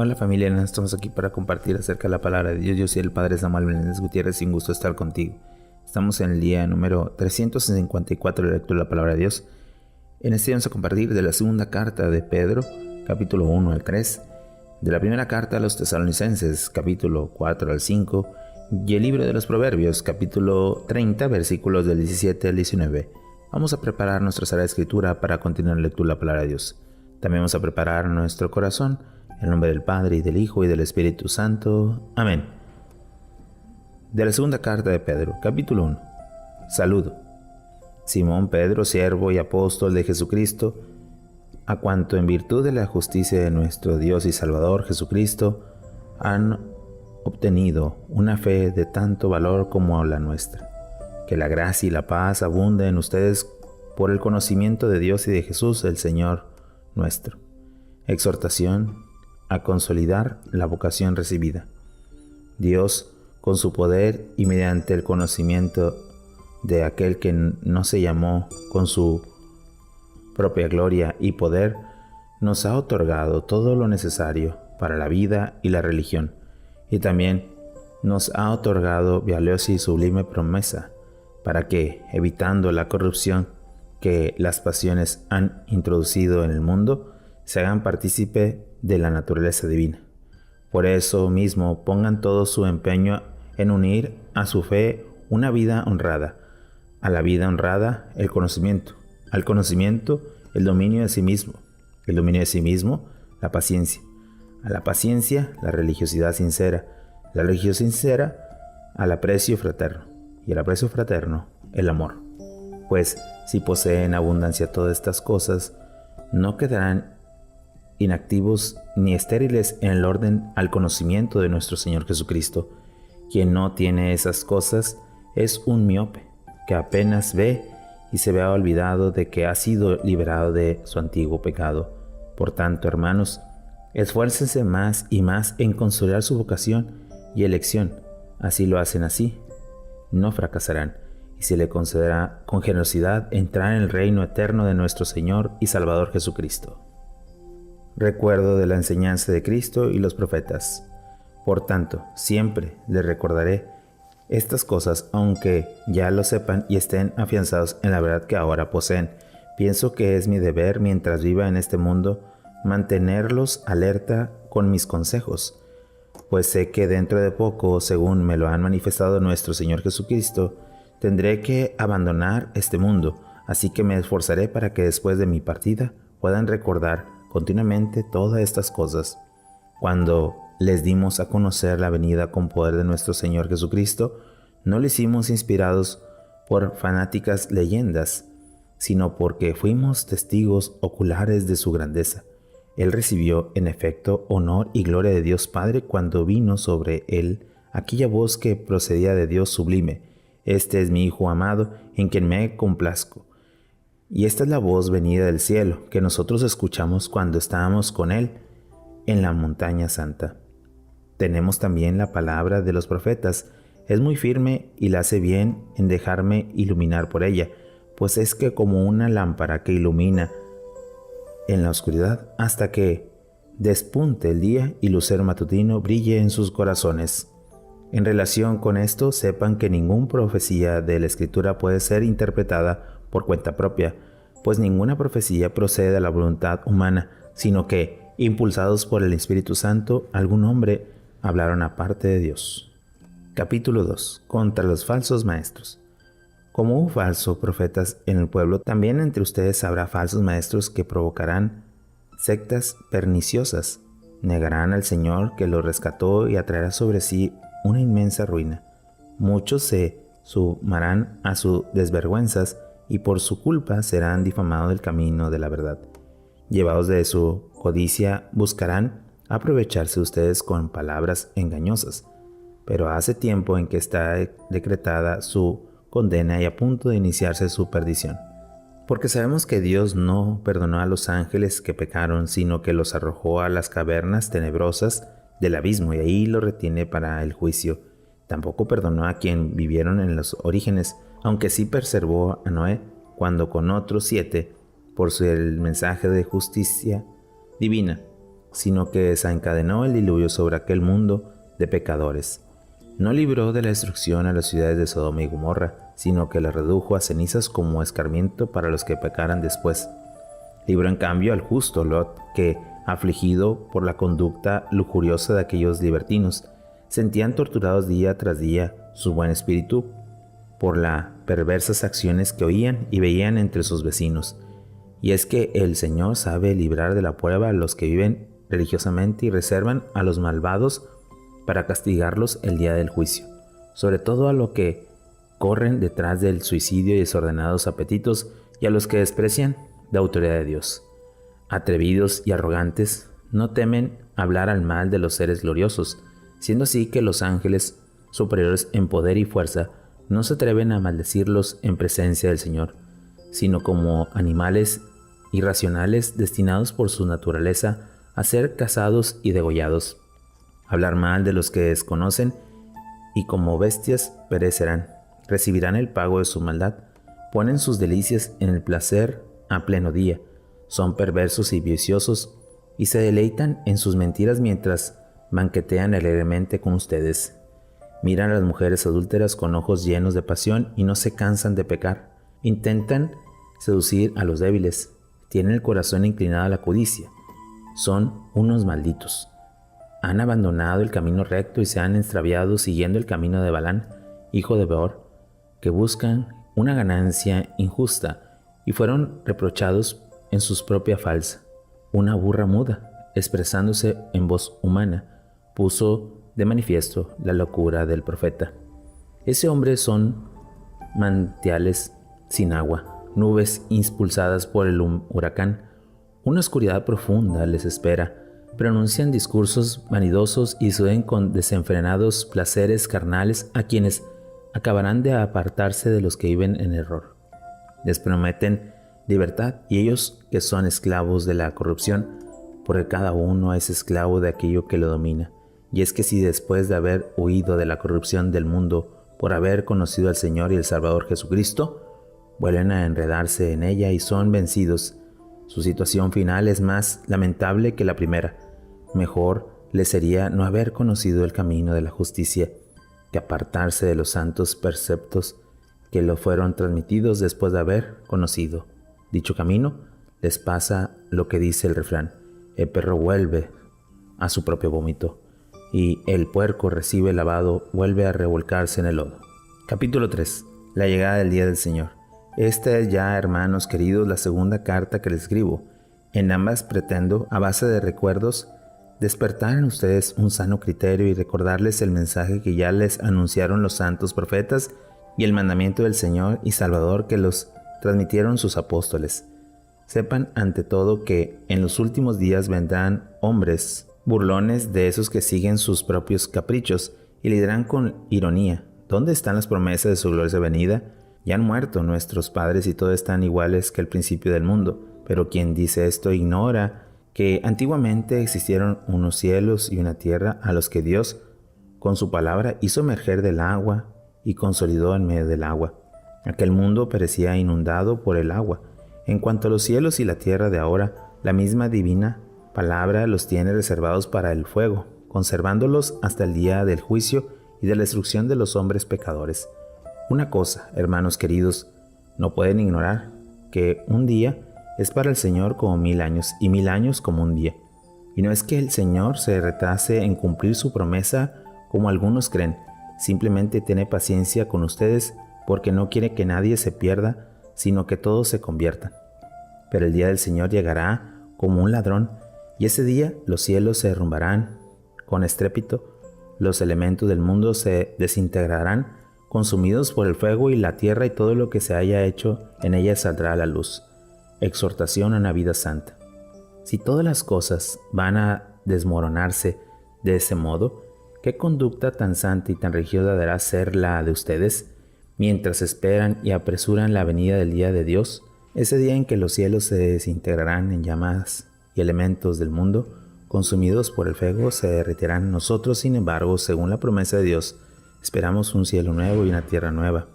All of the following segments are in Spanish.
Hola familia, estamos aquí para compartir acerca de la palabra de Dios. Yo soy el Padre Samuel Menéndez Gutiérrez, sin gusto estar contigo. Estamos en el día número 354 de la lectura de la palabra de Dios. En este día vamos a compartir de la segunda carta de Pedro, capítulo 1 al 3, de la primera carta a los tesalonicenses, capítulo 4 al 5, y el libro de los Proverbios, capítulo 30, versículos del 17 al 19. Vamos a preparar nuestra sala de escritura para continuar la lectura de la palabra de Dios. También vamos a preparar nuestro corazón. En el nombre del Padre, y del Hijo, y del Espíritu Santo. Amén. De la segunda carta de Pedro, capítulo 1. Saludo. Simón Pedro, siervo y apóstol de Jesucristo, a cuanto en virtud de la justicia de nuestro Dios y Salvador Jesucristo, han obtenido una fe de tanto valor como la nuestra. Que la gracia y la paz abunden en ustedes por el conocimiento de Dios y de Jesús, el Señor nuestro. Exhortación a consolidar la vocación recibida. Dios, con su poder y mediante el conocimiento de aquel que no se llamó con su propia gloria y poder, nos ha otorgado todo lo necesario para la vida y la religión, y también nos ha otorgado valiosa y sublime promesa, para que, evitando la corrupción que las pasiones han introducido en el mundo, se hagan partícipe de la naturaleza divina. Por eso mismo pongan todo su empeño en unir a su fe una vida honrada, a la vida honrada el conocimiento, al conocimiento el dominio de sí mismo, el dominio de sí mismo la paciencia, a la paciencia la religiosidad sincera, la religiosidad sincera al aprecio fraterno, y al aprecio fraterno el amor. Pues si poseen abundancia todas estas cosas, no quedarán inactivos ni estériles en el orden al conocimiento de nuestro Señor Jesucristo. Quien no tiene esas cosas es un miope, que apenas ve y se ve olvidado de que ha sido liberado de su antiguo pecado. Por tanto, hermanos, esfuércense más y más en consolidar su vocación y elección. Así lo hacen así, no fracasarán, y se le concederá con generosidad entrar en el reino eterno de nuestro Señor y Salvador Jesucristo. Recuerdo de la enseñanza de Cristo y los profetas. Por tanto, siempre les recordaré estas cosas, aunque ya lo sepan y estén afianzados en la verdad que ahora poseen. Pienso que es mi deber, mientras viva en este mundo, mantenerlos alerta con mis consejos, pues sé que dentro de poco, según me lo han manifestado nuestro Señor Jesucristo, tendré que abandonar este mundo, así que me esforzaré para que después de mi partida puedan recordar continuamente todas estas cosas. Cuando les dimos a conocer la venida con poder de nuestro Señor Jesucristo, no lo hicimos inspirados por fanáticas leyendas, sino porque fuimos testigos oculares de su grandeza. Él recibió, en efecto, honor y gloria de Dios Padre cuando vino sobre él aquella voz que procedía de Dios sublime: Este es mi Hijo amado, en quien me complazco. Y esta es la voz venida del cielo, que nosotros escuchamos cuando estábamos con Él en la montaña santa. Tenemos también la palabra de los profetas. Es muy firme y la hace bien en dejarme iluminar por ella, pues es que como una lámpara que ilumina en la oscuridad hasta que despunte el día y lucero matutino brille en sus corazones. En relación con esto, sepan que ninguna profecía de la Escritura puede ser interpretada por cuenta propia, pues ninguna profecía procede de la voluntad humana, sino que, impulsados por el Espíritu Santo, algún hombre hablaron aparte de Dios. Capítulo 2. Contra los falsos maestros. Como hubo falsos profetas en el pueblo, también entre ustedes habrá falsos maestros que provocarán sectas perniciosas, negarán al Señor que los rescató y atraerá sobre sí una inmensa ruina. Muchos se sumarán a sus desvergüenzas y por su culpa serán difamados del camino de la verdad. Llevados de su codicia, buscarán aprovecharse ustedes con palabras engañosas. Pero hace tiempo en que está decretada su condena y a punto de iniciarse su perdición. Porque sabemos que Dios no perdonó a los ángeles que pecaron, sino que los arrojó a las cavernas tenebrosas del abismo y ahí los retiene para el juicio. Tampoco perdonó a quien vivieron en los orígenes, aunque sí preservó a Noé, cuando con otros 7, por el mensaje de justicia divina, sino que desencadenó el diluvio sobre aquel mundo de pecadores. No libró de la destrucción a las ciudades de Sodoma y Gomorra, sino que las redujo a cenizas como escarmiento para los que pecaran después. Libró en cambio al justo Lot, que, afligido por la conducta lujuriosa de aquellos libertinos, sentían torturados día tras día su buen espíritu por las perversas acciones que oían y veían entre sus vecinos. Y es que el Señor sabe librar de la prueba a los que viven religiosamente y reservan a los malvados para castigarlos el día del juicio, sobre todo a los que corren detrás del suicidio y desordenados apetitos, y a los que desprecian la autoridad de Dios. Atrevidos y arrogantes, no temen hablar al mal de los seres gloriosos, siendo así que los ángeles, superiores en poder y fuerza, no se atreven a maldecirlos en presencia del Señor, sino como animales irracionales destinados por su naturaleza a ser cazados y degollados. Hablar mal de los que desconocen y como bestias perecerán, recibirán el pago de su maldad, ponen sus delicias en el placer a pleno día, son perversos y viciosos y se deleitan en sus mentiras mientras banquetean alegremente con ustedes. Miran a las mujeres adúlteras con ojos llenos de pasión y no se cansan de pecar. Intentan seducir a los débiles, tienen el corazón inclinado a la codicia. Son unos malditos. Han abandonado el camino recto y se han extraviado siguiendo el camino de Balán, hijo de Beor, que buscan una ganancia injusta y fueron reprochados en su propia falsa. Una burra muda, expresándose en voz humana, puso de manifiesto la locura del profeta. Ese hombre son manantiales sin agua, nubes impulsadas por el huracán. Una oscuridad profunda les espera. Pronuncian discursos vanidosos y suden con desenfrenados placeres carnales a quienes acabarán de apartarse de los que viven en error. Les prometen libertad y ellos que son esclavos de la corrupción, porque cada uno es esclavo de aquello que lo domina. Y es que si después de haber huido de la corrupción del mundo por haber conocido al Señor y el Salvador Jesucristo, vuelven a enredarse en ella y son vencidos, su situación final es más lamentable que la primera. Mejor les sería no haber conocido el camino de la justicia que apartarse de los santos preceptos que lo fueron transmitidos después de haber conocido dicho camino. Les pasa lo que dice el refrán: el perro vuelve a su propio vómito y el puerco recibe lavado vuelve a revolcarse en el lodo. Capítulo 3. La llegada del día del Señor. Esta es ya, hermanos queridos, la segunda carta que les escribo. En ambas pretendo, a base de recuerdos, despertar en ustedes un sano criterio y recordarles el mensaje que ya les anunciaron los santos profetas y el mandamiento del Señor y Salvador que los transmitieron sus apóstoles. Sepan ante todo que en los últimos días vendrán hombres burlones, de esos que siguen sus propios caprichos y le dirán con ironía: ¿dónde están las promesas de su gloriosa venida? Ya han muerto nuestros padres y todos están iguales que el principio del mundo. Pero quien dice esto ignora que antiguamente existieron unos cielos y una tierra a los que Dios con su palabra hizo emerger del agua y consolidó en medio del agua. Aquel mundo parecía inundado por el agua. En cuanto a los cielos y la tierra de ahora, la misma divina palabra los tiene reservados para el fuego, conservándolos hasta el día del juicio y de la destrucción de los hombres pecadores. Una cosa, hermanos queridos, no pueden ignorar, que un día es para el Señor como 1000 años y 1000 años como un día. Y no es que el Señor se retrase en cumplir su promesa como algunos creen, simplemente tiene paciencia con ustedes porque no quiere que nadie se pierda, sino que todos se conviertan. Pero el día del Señor llegará como un ladrón, y ese día los cielos se derrumbarán con estrépito, los elementos del mundo se desintegrarán, consumidos por el fuego, y la tierra y todo lo que se haya hecho en ella saldrá a la luz. Exhortación a una vida santa. Si todas las cosas van a desmoronarse de ese modo, ¿qué conducta tan santa y tan religiosa deberá ser la de ustedes, mientras esperan y apresuran la venida del día de Dios, ese día en que los cielos se desintegrarán en llamas y elementos del mundo, consumidos por el fuego, se derretirán? Nosotros, sin embargo, según la promesa de Dios, esperamos un cielo nuevo y una tierra nueva,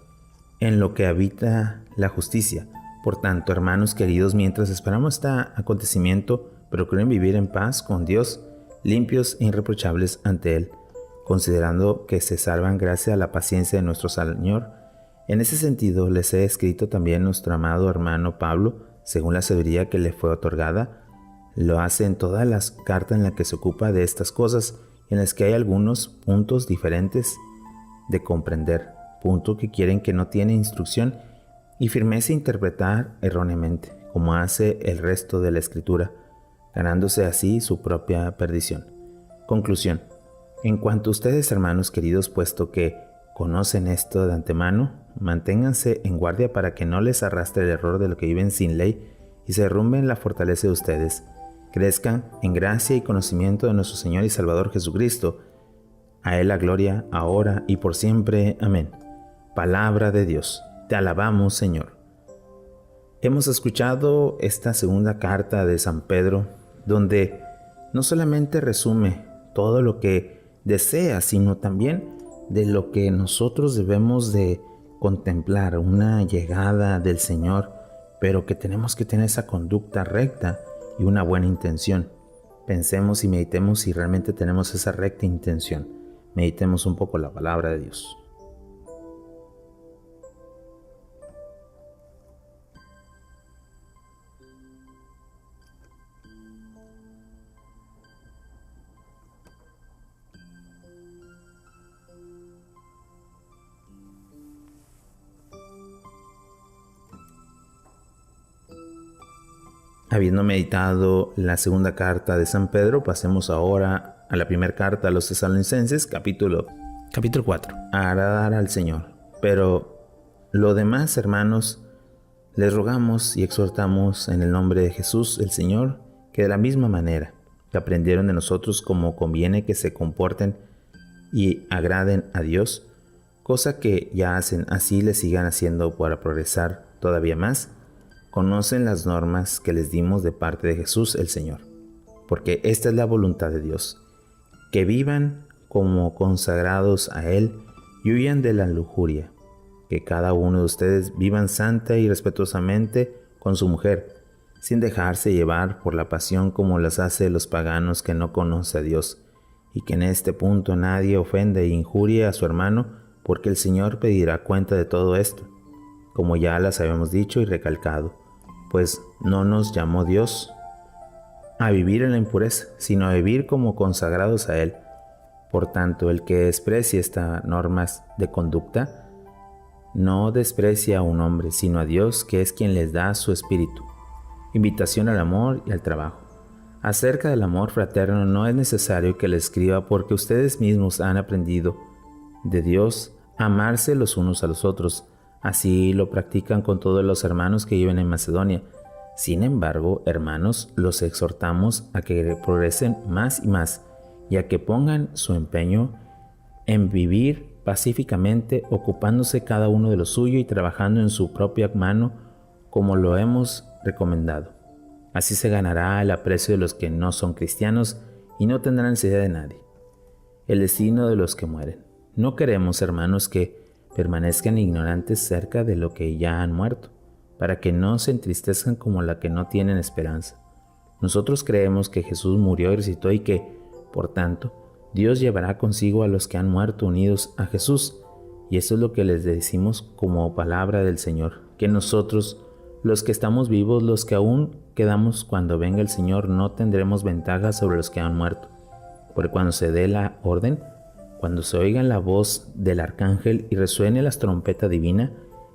en lo que habita la justicia. Por tanto, hermanos queridos, mientras esperamos este acontecimiento, procuren vivir en paz con Dios, limpios e irreprochables ante Él, considerando que se salvan gracias a la paciencia de nuestro Señor. En ese sentido, les he escrito también nuestro amado hermano Pablo, según la sabiduría que le fue otorgada. Lo hace en todas las cartas en las que se ocupa de estas cosas, en las que hay algunos puntos diferentes de comprender, puntos que quieren que no tiene instrucción y firmeza interpretar erróneamente, como hace el resto de la Escritura, ganándose así su propia perdición. Conclusión. En cuanto a ustedes, hermanos queridos, puesto que conocen esto de antemano, manténganse en guardia para que no les arrastre el error de lo que viven sin ley y se derrumben la fortaleza de ustedes. Crezcan en gracia y conocimiento de nuestro Señor y Salvador Jesucristo. A Él la gloria, ahora y por siempre. Amén. Palabra de Dios. Te alabamos, Señor. Hemos escuchado esta segunda carta de San Pedro, donde no solamente resume todo lo que desea, sino también de lo que nosotros debemos de contemplar, una llegada del Señor, pero que tenemos que tener esa conducta recta y una buena intención. Pensemos y meditemos si realmente tenemos esa recta intención. Meditemos un poco la palabra de Dios. Habiendo meditado la segunda carta de San Pedro, pasemos ahora a la primera carta a los Tesalonicenses, capítulo 4, a agradar al Señor. Pero lo demás, hermanos, les rogamos y exhortamos en el nombre de Jesús, el Señor, que de la misma manera que aprendieron de nosotros como conviene que se comporten y agraden a Dios, cosa que ya hacen, así le sigan haciendo para progresar todavía más. Conocen las normas que les dimos de parte de Jesús el Señor, porque esta es la voluntad de Dios, que vivan como consagrados a Él y huyan de la lujuria, que cada uno de ustedes vivan santa y respetuosamente con su mujer, sin dejarse llevar por la pasión como las hace los paganos que no conocen a Dios, y que en este punto nadie ofenda e injurie a su hermano, porque el Señor pedirá cuenta de todo esto, como ya las habíamos dicho y recalcado. Pues no nos llamó Dios a vivir en la impureza, sino a vivir como consagrados a Él. Por tanto, el que desprecie estas normas de conducta, no desprecia a un hombre, sino a Dios, que es quien les da su espíritu. Invitación al amor y al trabajo. Acerca del amor fraterno no es necesario que le escriba, porque ustedes mismos han aprendido de Dios a amarse los unos a los otros. Así lo practican con todos los hermanos que viven en Macedonia. Sin embargo, hermanos, los exhortamos a que progresen más y más y a que pongan su empeño en vivir pacíficamente, ocupándose cada uno de lo suyo y trabajando en su propia mano, como lo hemos recomendado. Así se ganará el aprecio de los que no son cristianos y no tendrán necesidad de nadie. El destino de los que mueren. No queremos, hermanos, que permanezcan ignorantes cerca de lo que ya han muerto, para que no se entristezcan como la que no tienen esperanza. Nosotros creemos que Jesús murió y resucitó y que, por tanto, Dios llevará consigo a los que han muerto unidos a Jesús. Y eso es lo que les decimos como palabra del Señor, que nosotros, los que estamos vivos, los que aún quedamos cuando venga el Señor, no tendremos ventaja sobre los que han muerto. Porque cuando se dé la orden, cuando se oiga la voz del arcángel y resuene la trompeta divina,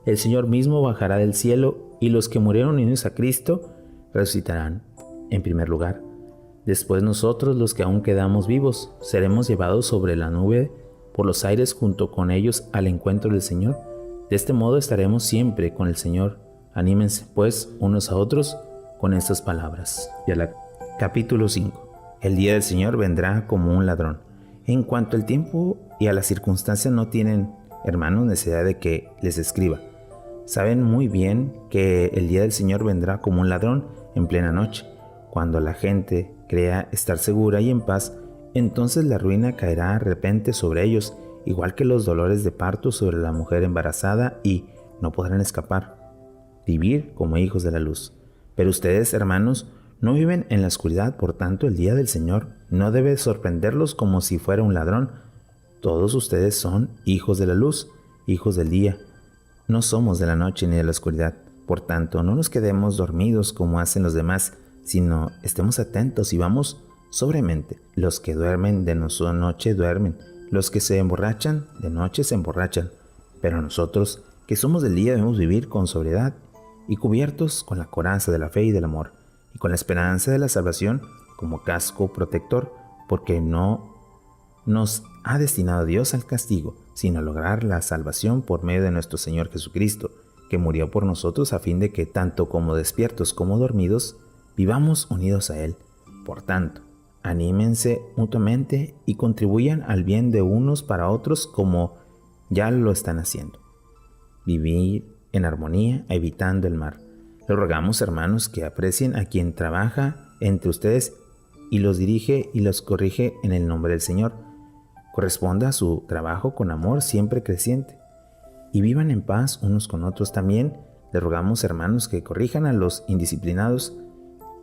el Señor mismo bajará del cielo y los que murieron unidos a Cristo resucitarán en primer lugar. Después nosotros, los que aún quedamos vivos, seremos llevados sobre la nube por los aires junto con ellos al encuentro del Señor. De este modo estaremos siempre con el Señor. Anímense pues unos a otros con estas palabras. Capítulo 5. El día del Señor vendrá como un ladrón. En cuanto al tiempo y a las circunstancias, no tienen, hermanos, necesidad de que les escriba. Saben muy bien que el día del Señor vendrá como un ladrón en plena noche. Cuando la gente crea estar segura y en paz, entonces la ruina caerá de repente sobre ellos, igual que los dolores de parto sobre la mujer embarazada, y no podrán escapar. Vivir como hijos de la luz. Pero ustedes, hermanos, No viven en la oscuridad, por tanto el día del Señor no debe sorprenderlos como si fuera un ladrón. Todos ustedes son hijos de la luz, hijos del día. No somos de la noche ni de la oscuridad. Por tanto, no nos quedemos dormidos como hacen los demás, sino estemos atentos y vamos sobremente. Los que duermen de noche duermen, los que se emborrachan de noche se emborrachan. Pero nosotros, que somos del día, debemos vivir con sobriedad y cubiertos con la coraza de la fe y del amor, y con la esperanza de la salvación como casco protector, porque no nos ha destinado Dios al castigo, sino a lograr la salvación por medio de nuestro Señor Jesucristo, que murió por nosotros a fin de que, tanto como despiertos como dormidos, vivamos unidos a Él. Por tanto, anímense mutuamente y contribuyan al bien de unos para otros como ya lo están haciendo. Vivir en armonía, evitando el mal. Les rogamos, hermanos, que aprecien a quien trabaja entre ustedes y los dirige y los corrige en el nombre del Señor. Corresponda a su trabajo con amor siempre creciente y vivan en paz unos con otros. También les rogamos, hermanos, que corrijan a los indisciplinados,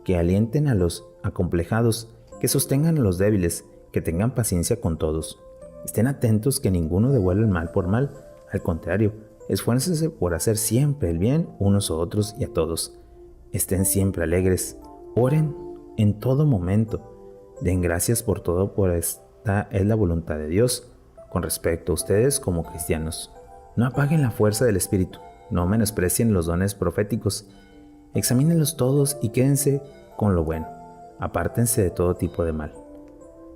que alienten a los acomplejados, que sostengan a los débiles, que tengan paciencia con todos. Estén atentos que ninguno devuelva el mal por mal, al contrario, esfuércense por hacer siempre el bien unos a otros y a todos. Estén siempre alegres, oren en todo momento, den gracias por todo, por esta es la voluntad de Dios con respecto a ustedes como cristianos. No apaguen la fuerza del Espíritu, no menosprecien los dones proféticos, examínenlos todos y quédense con lo bueno, apártense de todo tipo de mal.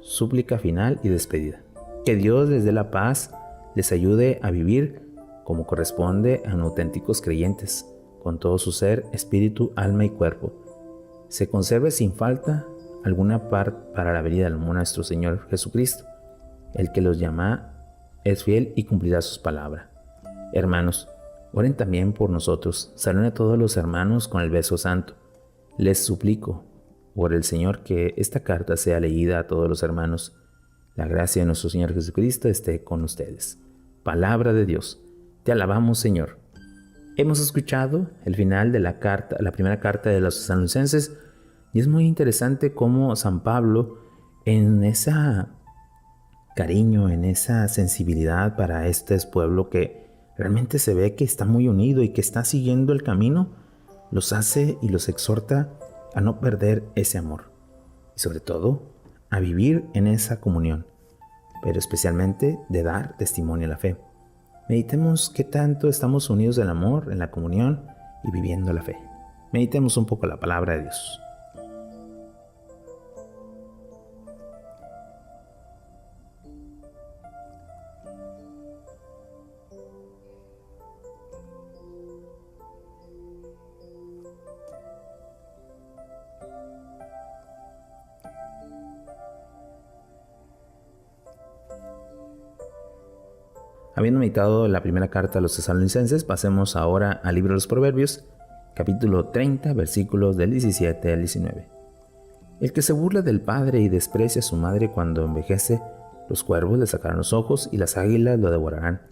Súplica final y despedida. Que Dios les dé la paz, les ayude a vivir como corresponde a auténticos creyentes, con todo su ser, espíritu, alma y cuerpo. Se conserve sin falta alguna parte para la venida de nuestro Señor Jesucristo. El que los llama es fiel y cumplirá sus palabras. Hermanos, oren también por nosotros. Saluden a todos los hermanos con el beso santo. Les suplico por el Señor que esta carta sea leída a todos los hermanos. La gracia de nuestro Señor Jesucristo esté con ustedes. Palabra de Dios. Te alabamos, Señor. Hemos escuchado el final de la primera carta de los tesalonicenses, y es muy interesante cómo San Pablo, en ese cariño, en esa sensibilidad para este pueblo que realmente se ve que está muy unido y que está siguiendo el camino, los hace y los exhorta a no perder ese amor y sobre todo a vivir en esa comunión, pero especialmente de dar testimonio a la fe. Meditemos qué tanto estamos unidos en el amor, en la comunión y viviendo la fe. Meditemos un poco la palabra de Dios. Habiendo meditado la primera carta a los tesalonicenses, pasemos ahora al libro de los Proverbios, capítulo 30, versículos del 17 al 19. El que se burla del padre y desprecia a su madre cuando envejece, los cuervos le sacarán los ojos y las águilas lo devorarán.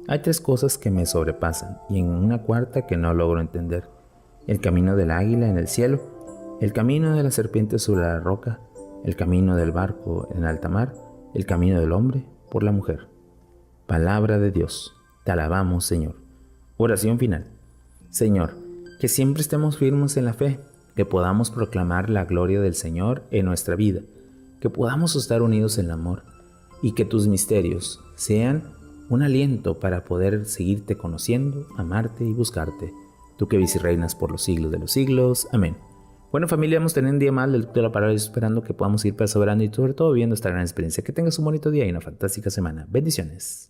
Hay tres cosas que me sobrepasan y en una cuarta que no logro entender: el camino del águila en el cielo, el camino de la serpiente sobre la roca, el camino del barco en alta mar, el camino del hombre por la mujer. Palabra de Dios. Te alabamos, Señor. Oración final. Señor, que siempre estemos firmes en la fe, que podamos proclamar la gloria del Señor en nuestra vida, que podamos estar unidos en el amor y que tus misterios sean un aliento para poder seguirte conociendo, amarte y buscarte. Tú que vives y reinas por los siglos de los siglos. Amén. Bueno, familia, vamos a tener un día más de la palabra, esperando que podamos ir perseverando y sobre todo viviendo esta gran experiencia. Que tengas un bonito día y una fantástica semana. Bendiciones.